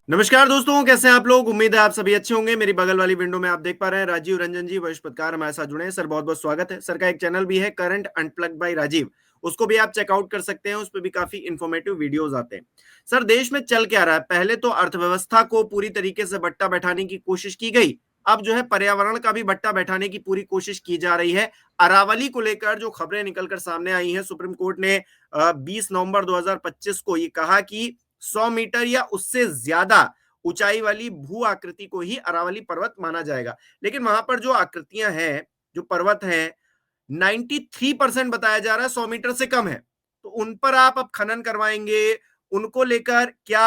नमस्कार दोस्तों, कैसे हैं आप लोग। उम्मीद है आप सभी अच्छे होंगे। मेरी बगल वाली विंडो में आप देख पा रहे हैं राजीव रंजन जी, वरिष्ठ पत्रकार हमारे साथ जुड़े हैं। सर बहुत बहुत स्वागत है। सर का एक चैनल भी है करंट अनप्लग्ड बाय राजीव, उसको भी आप चेकआउट कर सकते हैं। उस पर भी काफी इंफॉर्मेटिव वीडियोस आते हैं। सर देश में चल क्या रहा है, पहले तो अर्थव्यवस्था को पूरी तरीके से बट्टा बैठाने की कोशिश की गई, अब जो है पर्यावरण का भी बट्टा बैठाने की पूरी कोशिश की जा रही है। अरावली को लेकर जो खबरें निकलकर सामने आई हैं, सुप्रीम कोर्ट ने 20 नवंबर 2025 को ये कहा कि 100 मीटर या उससे ज्यादा ऊंचाई वाली भू आकृति को ही अरावली पर्वत माना जाएगा। लेकिन वहां पर जो आकृतियां हैं, जो पर्वत हैं, 93% बताया जा रहा है 100 मीटर से कम है। तो उन पर आप अब खनन करवाएंगे, उनको लेकर क्या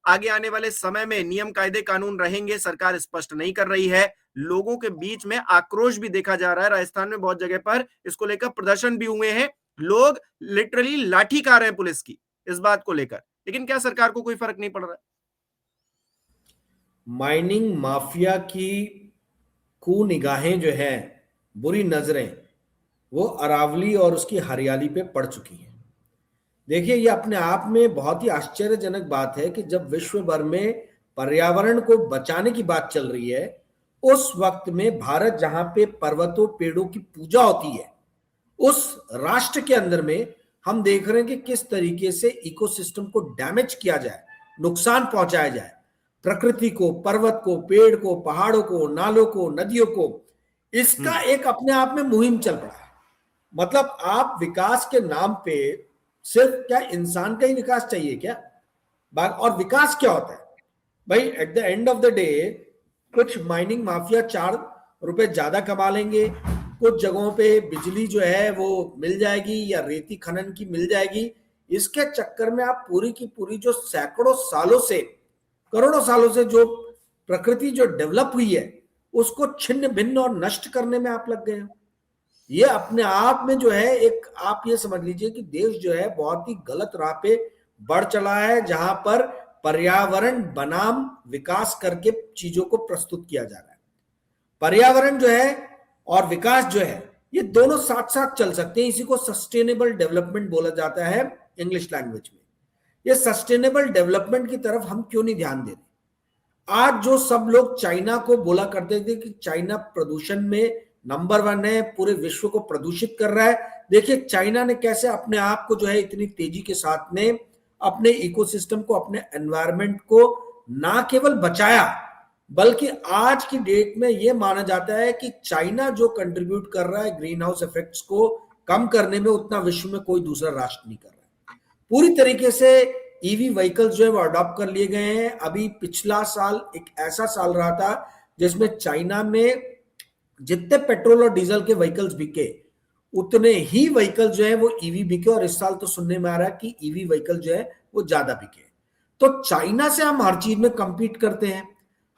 आगे आने वाले समय में नियम कायदे कानून रहेंगे, सरकार स्पष्ट नहीं कर रही है। लोगों के बीच में आक्रोश भी देखा जा रहा है। राजस्थान में बहुत जगह पर इसको लेकर प्रदर्शन भी हुए हैं। लोग लिटरली लाठी खा रहे हैं पुलिस की इस बात को लेकर। लेकिन क्या सरकार को कोई फर्क नहीं पड़ रहा है? माइनिंग माफिया की कुनिगाहें जो हैं, बुरी नजरें, वो अरावली और उसकी हरियाली पे पड़ चुकी हैं। देखिए, ये अपने आप में बहुत ही आश्चर्यजनक बात है कि जब विश्व भर में पर्यावरण को बचाने की बात चल रही है, उस वक्त में भारत जहां पे पर्वतों पेड़ों की पूजा होती है, उस राष्ट्र के अंदर में हम देख रहे हैं कि किस तरीके से इकोसिस्टम को डैमेज किया जाए, नुकसान पहुंचाया जाए, प्रकृति को, पर्वत को, पेड़ को, पहाड़ों को, नालों को, नदियों को। इसका एक अपने आप में मुहिम चल रहा है। मतलब आप विकास के नाम पे सिर्फ क्या इंसान का ही विकास चाहिए क्या? और विकास क्या होता है भाई? At the end of the day कुछ माइनिंग माफिया 4 रुपए ज्यादा कमा लेंगे, कुछ जगहों पे बिजली जो है वो मिल जाएगी या रेती खनन की मिल जाएगी। इसके चक्कर में आप पूरी की पूरी जो सैकड़ों सालों से, करोड़ों सालों से जो प्रकृति जो डेवलप हुई है, उसको छिन्न भिन्न और नष्ट करने में आप लग गए हो। ये अपने आप में जो है एक, आप ये समझ लीजिए कि देश जो है बहुत ही गलत राह पे बढ़ चला है, जहां पर पर्यावरण बनाम विकास करके चीजों को प्रस्तुत किया जा रहा है। पर्यावरण जो है और विकास जो है, ये दोनों साथ साथ चल सकते हैं। इसी को सस्टेनेबल डेवलपमेंट बोला जाता है इंग्लिश लैंग्वेज में। ये सस्टेनेबल डेवलपमेंट की तरफ हम क्यों नहीं ध्यान दे रहे? आज जो सब लोग चाइना को बोला करते थे कि चाइना प्रदूषण में नंबर 1 है, पूरे विश्व को प्रदूषित कर रहा है, देखिए चाइना ने कैसे अपने आप को जो है इतनी तेजी के साथ में अपने इकोसिस्टम को, अपने एनवायरनमेंट को ना केवल बचाया, बल्कि आज की डेट में यह माना जाता है कि चाइना जो कंट्रीब्यूट कर रहा है ग्रीन हाउस इफेक्ट्स को कम करने में, उतना विश्व में कोई दूसरा राष्ट्र नहीं कर रहा है। पूरी तरीके से ईवी व्हीकल्स जो है वो अडॉप्ट कर लिए गए हैं। अभी पिछला साल एक ऐसा साल रहा था जिसमें चाइना में जितने पेट्रोल और डीजल के व्हीकल्स बिके, उतने ही व्हीकल जो है वो ईवी बिके। और इस साल तो सुनने में आ रहा है कि ईवी व्हीकल जो है वो ज्यादा बिके। तो चाइना से हम हर चीज में कंपीट करते हैं।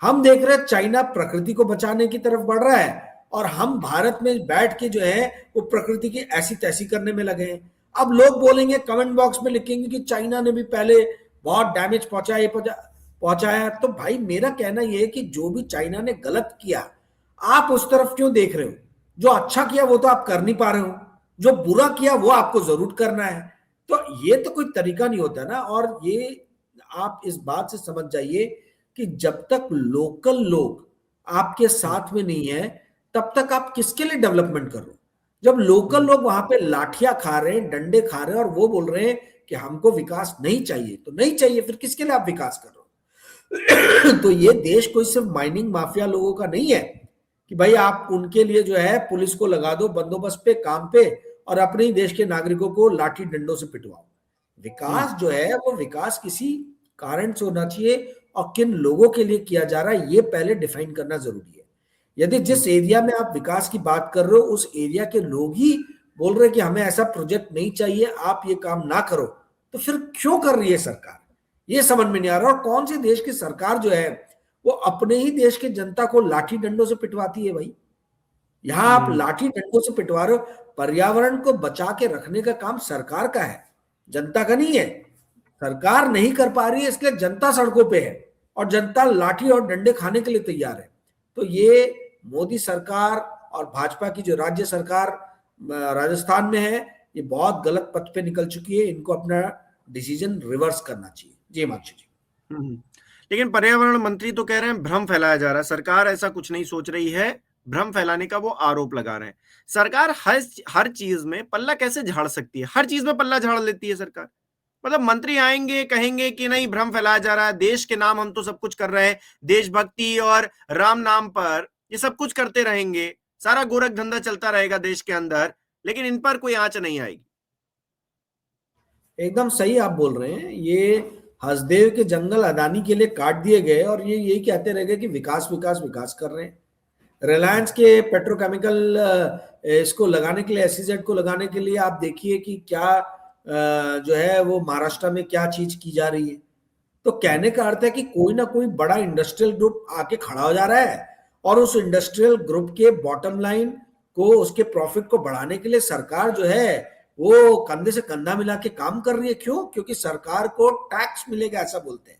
हम देख रहे हैं चाइना प्रकृति को बचाने की तरफ बढ़ रहा है, और हम भारत में बैठ के जो है वो प्रकृति की ऐसी तैसी करने में लगे हैं। अब लोग बोलेंगे, कमेंट बॉक्स में लिखेंगे कि चाइना ने भी पहले बहुत डैमेज पहुंचाया। तो भाई मेरा कहना यह है कि जो भी चाइना ने गलत किया, आप उस तरफ क्यों देख रहे हो? जो अच्छा किया वो तो आप कर नहीं पा रहे हो, जो बुरा किया वो आपको जरूर करना है। तो ये तो कोई तरीका नहीं होता ना। और ये आप इस बात से समझ जाइए कि जब तक लोकल लोग आपके साथ में नहीं है, तब तक आप किसके लिए डेवलपमेंट कर रहे हो? जब लोकल लोग वहां पे लाठियां खा रहे हैं, डंडे खा रहे हैं, और वो बोल रहे हैं कि हमको विकास नहीं चाहिए, तो नहीं चाहिए, फिर किसके लिए आप विकास कर रहे हो? तो ये देश कोई सिर्फ माइनिंग माफिया लोगों का नहीं है कि भाई आप उनके लिए जो है पुलिस को लगा दो बंदोबस्त पे, काम पे, और अपने ही देश के नागरिकों को लाठी डंडों से पिटवाओ। विकास जो है वो विकास किसी कारण से होना चाहिए, और किन लोगों के लिए किया जा रहा है ये पहले डिफाइन करना जरूरी है। यदि जिस एरिया में आप विकास की बात कर रहे हो उस एरिया के लोग ही बोल रहे हैं कि हमें ऐसा प्रोजेक्ट नहीं चाहिए, आप ये काम ना करो, तो फिर क्यों कर रही है सरकार? ये समझ में नहीं आ रहा। और कौन सी देश की सरकार जो है वो अपने ही देश के जनता को लाठी डंडों से पिटवाती है भाई? यहां आप लाठी डंडों से पिटवा रहे हो। पर्यावरण को बचा के रखने का काम सरकार का है, जनता का नहीं है। सरकार नहीं कर पा रही है, इसलिए जनता सड़कों पे है, और जनता लाठी और डंडे खाने के लिए तैयार है। तो ये मोदी सरकार और भाजपा की जो राज्य सरकार राजस्थान में है, ये बहुत गलत पथ पे निकल चुकी है। इनको अपना डिसीजन रिवर्स करना चाहिए। जी हिमांशु जी। लेकिन पर्यावरण मंत्री तो कह रहे हैं भ्रम फैलाया जा रहा है, सरकार ऐसा कुछ नहीं सोच रही है, भ्रम फैलाने का वो आरोप लगा रहे हैं। सरकार हर हर चीज में पल्ला कैसे झाड़ सकती है? हर चीज में पल्ला झाड़ लेती है सरकार। मतलब मंत्री आएंगे, कहेंगे कि नहीं भ्रम फैलाया जा रहा है, देश के नाम हम तो सब कुछ कर रहे हैं, देशभक्ति और राम नाम पर ये सब कुछ करते रहेंगे, सारा गोरख धंधा चलता रहेगा देश के अंदर, लेकिन इन पर कोई आंच नहीं आएगी। एकदम सही आप बोल रहे हैं। ये हसदेव के जंगल अदानी के लिए काट दिए गए और ये यही कहते रह गए कि विकास विकास विकास कर रहे हैं। रिलायंस के पेट्रोकेमिकल इसको लगाने के लिए, एसईजेड को लगाने के लिए आप देखिए कि क्या जो है वो महाराष्ट्र में क्या चीज की जा रही है। तो कहने का अर्थ है कि कोई ना कोई बड़ा इंडस्ट्रियल ग्रुप आके खड़ा हो जा रहा है और उस इंडस्ट्रियल ग्रुप के बॉटम लाइन को, उसके प्रॉफिट को बढ़ाने के लिए सरकार जो है वो कंधे से कंधा मिला के काम कर रही है। क्यों? क्योंकि सरकार को टैक्स मिलेगा, ऐसा बोलते हैं।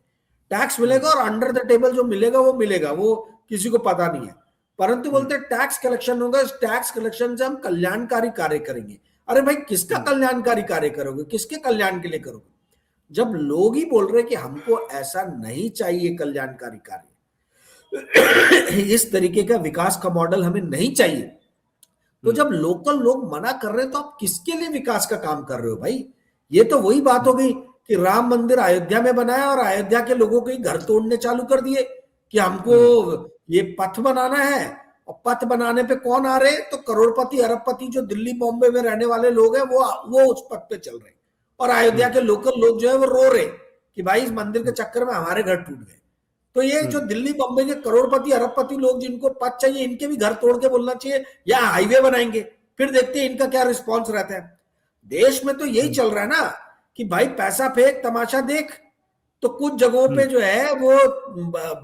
टैक्स मिलेगा और अंडर द टेबल जो मिलेगा वो मिलेगा, वो किसी को पता नहीं है। परंतु बोलते हैं टैक्स कलेक्शन होगा, इस टैक्स कलेक्शन से हम कल्याणकारी कार्य करेंगे। अरे भाई, किसका कल्याणकारी कार्य करोगे? किसके कल्याण के लिए करोगे? जब लोग ही बोल रहे हैं कि हमको ऐसा नहीं चाहिए कल्याणकारी कार्य, इस तरीके का विकास का मॉडल हमें नहीं चाहिए, तो जब लोकल लोग मना कर रहे हैं तो आप किसके लिए विकास का काम कर रहे हो भाई? ये तो वही बात हो गई कि राम मंदिर अयोध्या में बनाया और अयोध्या के लोगों के घर तोड़ने चालू कर दिए कि हमको ये पथ बनाना है। और पथ बनाने पे कौन आ रहे? तो करोड़पति अरबपति जो दिल्ली बॉम्बे में रहने वाले लोग हैं वो उस पथ पे चल रहे हैं। और अयोध्या के लोकल लोग जो है वो रो रहे कि भाई इस मंदिर के चक्कर में हमारे घर टूट गए। तो ये जो दिल्ली बम्बई के करोड़पति अरबपति लोग जिनको पद चाहिए, इनके भी घर तोड़ के बोलना चाहिए या हाईवे बनाएंगे, फिर देखते हैं इनका क्या रिस्पॉन्स रहता है। देश में तो यही चल रहा है ना कि भाई पैसा फेंक तमाशा देख। तो कुछ जगहों पे जो है वो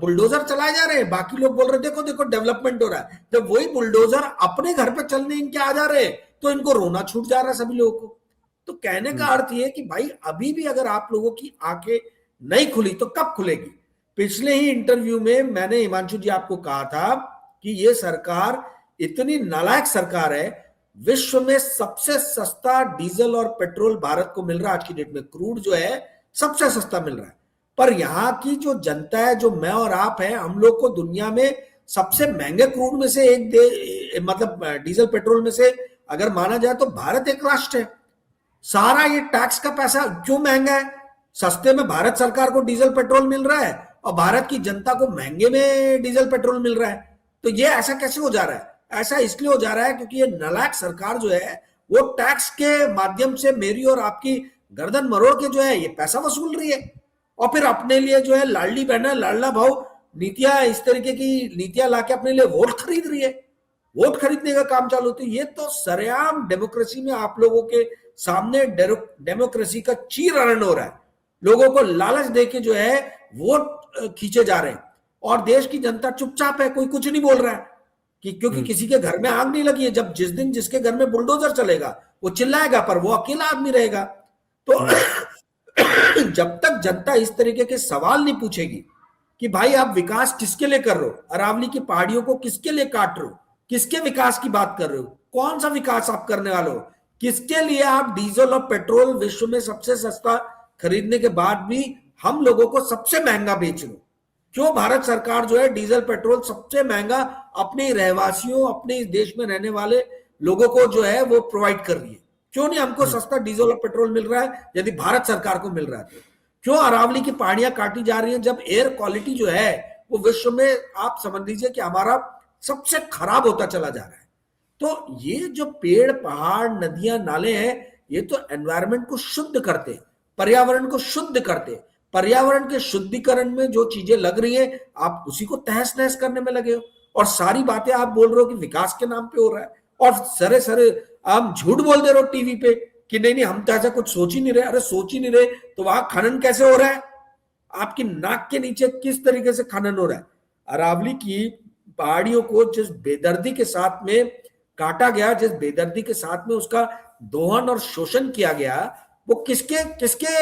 बुलडोजर चलाए जा रहे हैं, बाकी लोग बोल रहे हैं देखो देखो डेवलपमेंट हो रहा है। जब वही बुलडोजर अपने घर पे चलने इनके आ जा रहे हैं तो इनको रोना छूट जा रहा है सभी लोगों को। तो कहने का अर्थ ये कि भाई अभी भी अगर आप लोगों की आंखें नहीं खुली तो कब खुलेगी? पिछले ही इंटरव्यू में मैंने हिमांशु जी आपको कहा था कि ये सरकार इतनी नालायक सरकार है, विश्व में सबसे सस्ता डीजल और पेट्रोल भारत को मिल रहा है आज की डेट में, क्रूड जो है सबसे सस्ता मिल रहा है। पर यहाँ की जो जनता है, जो मैं और आप हैं, हम लोग को दुनिया में सबसे महंगे क्रूड में से मतलब डीजल पेट्रोल में से अगर माना जाए तो भारत एक राष्ट्र है। सारा ये टैक्स का पैसा क्यों महंगा है? सस्ते में भारत सरकार को डीजल पेट्रोल मिल रहा है और भारत की जनता को महंगे में डीजल पेट्रोल मिल रहा है। तो ये ऐसा कैसे हो जा रहा है? ऐसा इसलिए हो जा रहा है क्योंकि ये नालायक सरकार जो है वो टैक्स के माध्यम से मेरी और आपकी गर्दन मरोड़ के जो है ये पैसा वसूल रही है और फिर अपने लिए जो है लाडली बहना लाडला भाव नीतियां, इस तरीके की नीतियां लाके अपने लिए वोट खरीद रही है। वोट खरीदने का काम चालू होता है। ये तो सरेआम डेमोक्रेसी में आप लोगों के सामने डेमोक्रेसी का चीरहरण हो रहा है। लोगों को लालच देके जो है वोट खींचे जा रहे हैं और देश की जनता चुपचाप है, कोई कुछ नहीं बोल रहा है कि क्योंकि किसी के घर में आग नहीं लगी है। जब जिस दिन जिसके घर में बुलडोजर चलेगा वो चिल्लाएगा, पर वो अकेला आदमी रहेगा। तो जब तक जनता इस तरीके के सवाल नहीं पूछेगी कि भाई आप विकास किसके लिए कर रहे हो, अरावली की पहाड़ियों को किसके लिए काट रहे हो, किसके विकास की बात कर रहे हो, कौन सा विकास आप करने वाले हो, किसके लिए आप डीजल और पेट्रोल विश्व में सबसे सस्ता खरीदने के बाद भी हम लोगों को सबसे महंगा बेच रहे हो? क्यों भारत सरकार जो है डीजल पेट्रोल सबसे महंगा अपने रहवासियों, अपने इस देश में रहने वाले लोगों को जो है वो प्रोवाइड कर रही है? क्यों नहीं हमको सस्ता डीजल और पेट्रोल मिल रहा है यदि भारत सरकार को मिल रहा है तो? क्यों अरावली की पहाड़ियां काटी जा रही हैं जब एयर क्वालिटी जो है वो विश्व में आप समझ लीजिए कि हमारा सबसे खराब होता चला जा रहा है? तो ये जो पेड़ पहाड़ नदियां नाले हैं ये तो एनवायरनमेंट को शुद्ध करते, पर्यावरण को शुद्ध करते। पर्यावरण के शुद्धिकरण में जो चीजें लग रही है आप उसी को तहस नहस करने में लगे हो और सारी बातें आप बोल रहे हो कि विकास के नाम पे हो रहा है और सरे सरे आप झूठ बोल दे रहे हो टीवी पे कि नहीं नहीं हम तो ऐसा कुछ सोच ही नहीं रहे। अरे सोच ही नहीं रहे तो वहां खनन कैसे हो रहा है? आपकी नाक के नीचे किस तरीके से खनन हो रहा है? अरावली की पहाड़ियों को जिस बेदर्दी के साथ में काटा गया, जिस बेदर्दी के साथ में उसका दोहन और शोषण किया गया, वो किसके किसके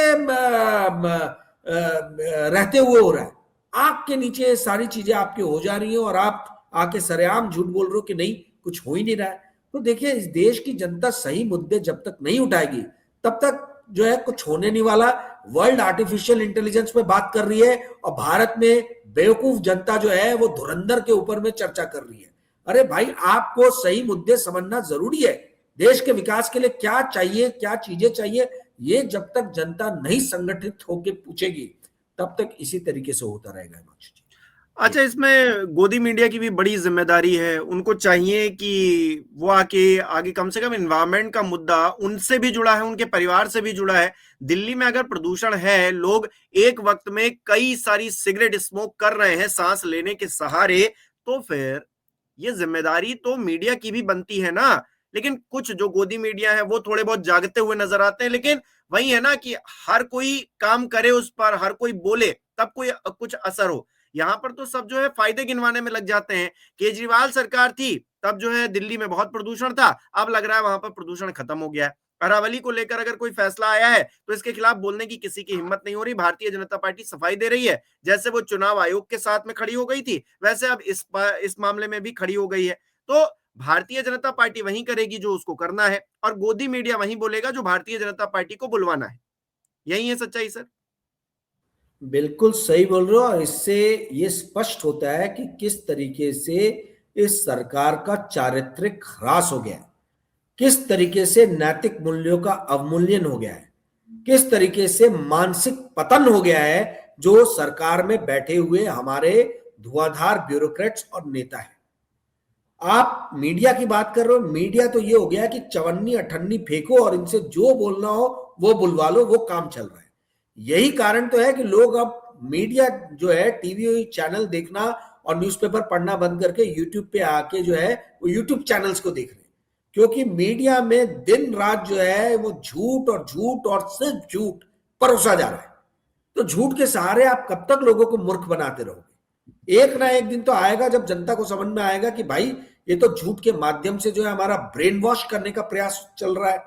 रहते हुए हो रहा है? आग के नीचे सारी चीजें आपके हो जा रही हैं और आप आके सरेआम झूठ बोल रहे हो कि नहीं कुछ हो ही नहीं रहा है। तो देखिए, इस देश की जनता सही मुद्दे जब तक नहीं उठाएगी तब तक जो है कुछ होने नहीं वाला। वर्ल्ड आर्टिफिशियल इंटेलिजेंस पे बात कर रही है और भारत में बेवकूफ जनता जो है वो धुरंधर के ऊपर में चर्चा कर रही है। अरे भाई, आपको सही मुद्दे समझना जरूरी है। देश के विकास के लिए क्या चाहिए, क्या चीजें चाहिए, ये जब तक जनता नहीं संगठित होकर पूछेगी तब तक इसी तरीके से होता रहेगा हिमांशु जी। अच्छा, इसमें गोदी मीडिया की भी बड़ी जिम्मेदारी है। उनको चाहिए कि वो आके आगे कम से कम एनवायरमेंट का मुद्दा उनसे भी जुड़ा है, उनके परिवार से भी जुड़ा है। दिल्ली में अगर प्रदूषण है, लोग एक वक्त में कई सारी सिगरेट स्मोक कर रहे हैं सांस लेने के सहारे, तो फिर ये जिम्मेदारी तो मीडिया की भी बनती है ना। लेकिन कुछ जो गोदी मीडिया है वो थोड़े बहुत जागते हुए नजर आते हैं, लेकिन वही है ना कि हर कोई काम करे उस पर, हर कोई बोले तब कोई कुछ असर हो। यहां पर तो सब जो है फायदे गिनवाने में लग जाते हैं। केजरीवाल सरकार थी तब जो है दिल्ली में बहुत प्रदूषण था, अब लग रहा है वहां पर प्रदूषण खत्म हो गया है। अरावली को लेकर अगर कोई फैसला आया है तो इसके खिलाफ बोलने की किसी की हिम्मत नहीं हो रही। भारतीय जनता पार्टी सफाई दे रही है, जैसे वो चुनाव आयोग के साथ में खड़ी हो गई थी वैसे अब इस मामले में भी खड़ी हो गई है। तो भारतीय जनता पार्टी वही करेगी जो उसको करना है, और गोदी मीडिया वही बोलेगा जो भारतीय जनता पार्टी को बुलवाना है। यही है सच्चाई सर। बिल्कुल सही बोल रहे हो, और इससे ये स्पष्ट होता है कि किस तरीके से इस सरकार का चारित्रिक ह्रास हो गया है, किस तरीके से नैतिक मूल्यों का अवमूल्यन हो गया है, किस तरीके से मानसिक पतन हो गया है जो सरकार में बैठे हुए हमारे धुआंधार ब्यूरोक्रेट्स और नेता हैं। आप मीडिया की बात कर रहे हो, मीडिया तो ये हो गया कि चवन्नी अठन्नी फेंको और इनसे जो बोलना हो वो बुलवा लो, वो काम चल रहा है। यही कारण तो है कि लोग अब मीडिया जो है टीवी चैनल देखना और न्यूज़पेपर पढ़ना बंद करके यूट्यूब पे आके जो है वो यूट्यूब चैनल्स को देख रहे हैं, क्योंकि मीडिया में दिन रात जो है वो झूठ और सिर्फ झूठ परोसा जा रहा है। तो झूठ के सहारे आप कब तक लोगों को मूर्ख बनाते रहोगे? एक ना एक दिन तो आएगा जब जनता को समझ में आएगा कि भाई ये तो झूठ के माध्यम से जो है हमारा ब्रेन वॉश करने का प्रयास चल रहा है।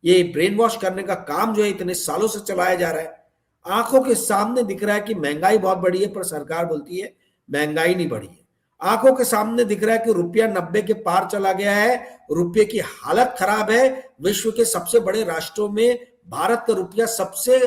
ये ब्रेन वॉश करने का काम जो है इतने सालों से चलाया जा रहा है। आंखों के सामने दिख रहा है कि महंगाई बहुत बढ़ी है, पर सरकार बोलती है महंगाई नहीं बढ़ी है। आंखों के सामने दिख रहा है कि रुपया 90 के पार चला गया है, रुपये की हालत खराब है। विश्व के सबसे बड़े राष्ट्रों में भारत का रुपया सबसे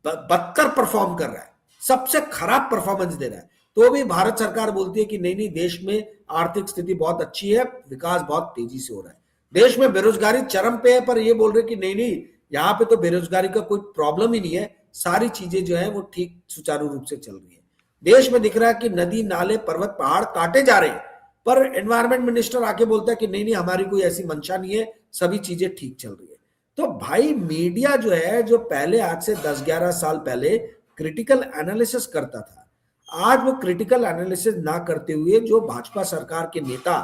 बदतर परफॉर्म कर रहा है, सबसे खराब परफॉर्मेंस दे रहा है। तो भी भारत सरकार बोलती है कि नहीं नहीं, देश में आर्थिक स्थिति बहुत अच्छी है, विकास बहुत तेजी से हो रहा है। देश में बेरोजगारी चरम पे है, पर ये बोल रहे कि नहीं नहीं, यहाँ पे तो बेरोजगारी का कोई प्रॉब्लम ही नहीं है, सारी चीजें जो है वो ठीक सुचारू रूप से चल रही है। देश में दिख रहा है कि नदी नाले पर्वत पहाड़ काटे जा रहे हैं, पर एनवायरमेंट मिनिस्टर आके बोलता है कि नहीं नहीं, हमारी कोई ऐसी मंशा नहीं है, सभी चीजें ठीक चल रही है। तो भाई मीडिया जो है, जो पहले आज से 10-11 साल पहले क्रिटिकल एनालिसिस करता था, आज वो क्रिटिकल एनालिसिस ना करते हुए जो भाजपा सरकार के नेता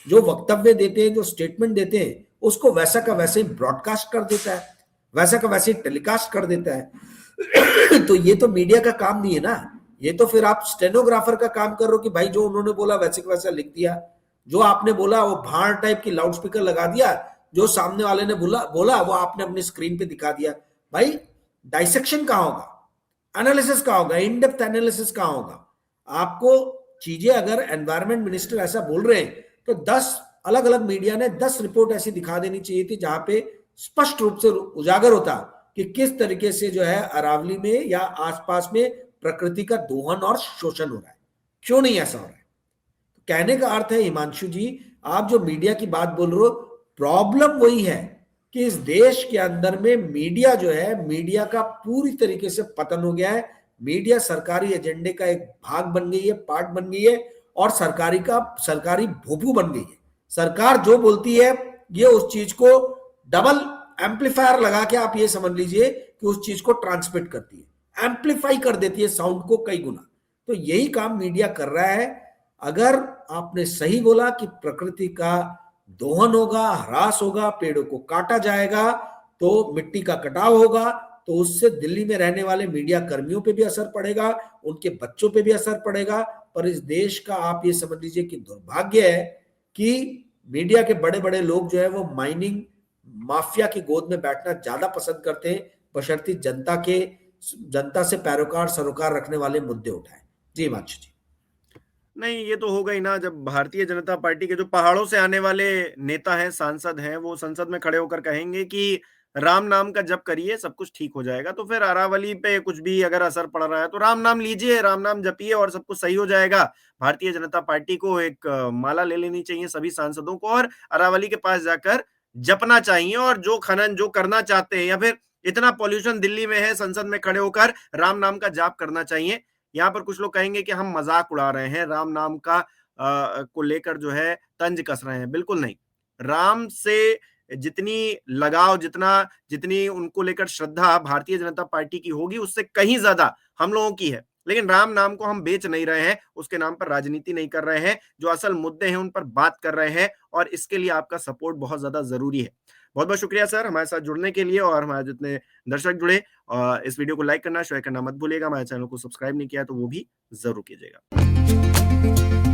जो वक्तव्य देते हैं, जो स्टेटमेंट देते हैं, उसको वैसा का वैसे ही ब्रॉडकास्ट कर देता है, वैसा का वैसे ही टेलीकास्ट कर देता है। तो ये तो मीडिया का काम नहीं है ना, ये तो फिर आप स्टेनोग्राफर का काम कर रहे हो कि भाई जो उन्होंने बोला वैसे का वैसा लिख दिया, जो आपने बोला वो भाड़ टाइप की लाउड स्पीकर लगा दिया, जो सामने वाले ने बोला वो आपने अपनी स्क्रीन पे दिखा दिया। भाई डाइसेक्शन कहाँ होगा, एनालिसिस कहाँ होगा, इन डेप्थ एनालिसिस कहाँ होगा? आपको चीजें अगर एनवायरमेंट मिनिस्टर ऐसा बोल रहे हैं तो 10 अलग अलग मीडिया ने 10 रिपोर्ट ऐसी दिखा देनी चाहिए थी जहां पे स्पष्ट रूप से उजागर होता कि किस तरीके से जो है अरावली में या आसपास में प्रकृति का दोहन और शोषण हो रहा है। क्यों नहीं ऐसा हो रहा है? कहने का अर्थ है हिमांशु जी, आप जो मीडिया की बात बोल रहे हो, प्रॉब्लम वही है कि इस देश के अंदर में मीडिया जो है, मीडिया का पूरी तरीके से पतन हो गया है। मीडिया सरकारी एजेंडे का एक भाग बन गई है, पार्ट बन गई है, और सरकारी भोपू बन गई है। सरकार जो बोलती है ये उस चीज को डबल एम्पलीफायर लगा के आप ये समझ लीजिए कि उस चीज को ट्रांसमिट करती है, एम्पलीफाई कर देती है साउंड को कई गुना। तो यही काम मीडिया कर रहा है। अगर आपने सही बोला कि प्रकृति का दोहन होगा, ह्रास होगा, पेड़ों को काटा जाएगा, तो मिट्टी का कटाव होगा, तो उससे दिल्ली में रहने वाले मीडिया कर्मियों पे भी असर पड़ेगा, उनके बच्चों पे भी असर पड़ेगा। पर इस देश का आप ये समझ लीजिए कि दुर्भाग्य है कि मीडिया के बड़े बड़े लोग जो है वो माइनिंग माफिया की गोद में बैठना ज्यादा पसंद करते हैं, बशर्ते जनता से पैरोकार सरोकार रखने वाले मुद्दे उठाएं। जी हिमांशु जी। नहीं, ये तो होगा ही ना, जब भारतीय जनता पार्टी के जो पहाड़ों से आने वाले नेता हैं, सांसद हैं, वो संसद में खड़े होकर कहेंगे कि राम नाम का जप करिए, सब कुछ ठीक हो जाएगा। तो फिर अरावली पे कुछ भी अगर असर पड़ रहा है तो राम नाम लीजिए, राम नाम जपिए और सब कुछ सही हो जाएगा। भारतीय जनता पार्टी को एक माला ले लेनी चाहिए सभी सांसदों को और अरावली के पास जाकर जपना चाहिए और जो खनन जो करना चाहते हैं या फिर इतना पॉल्यूशन दिल्ली में है, संसद में खड़े होकर राम नाम का जाप करना चाहिए। यहाँ पर कुछ लोग कहेंगे कि हम मजाक उड़ा रहे हैं, राम नाम का को लेकर जो है तंज कस रहे हैं। बिल्कुल नहीं। राम से जितनी लगाव, जितनी उनको लेकर श्रद्धा भारतीय जनता पार्टी की होगी, उससे कहीं ज्यादा हम लोगों की है। लेकिन राम नाम को हम बेच नहीं रहे हैं, उसके नाम पर राजनीति नहीं कर रहे हैं, जो असल मुद्दे हैं उन पर बात कर रहे हैं और इसके लिए आपका सपोर्ट बहुत ज्यादा जरूरी है। बहुत बहुत शुक्रिया सर हमारे साथ जुड़ने के लिए और हमारे जितने दर्शक जुड़े। इस वीडियो को लाइक करना शेयर करना मत भूलिएगा। हमारे चैनल को सब्सक्राइब नहीं किया तो वो भी जरूर कीजिएगा।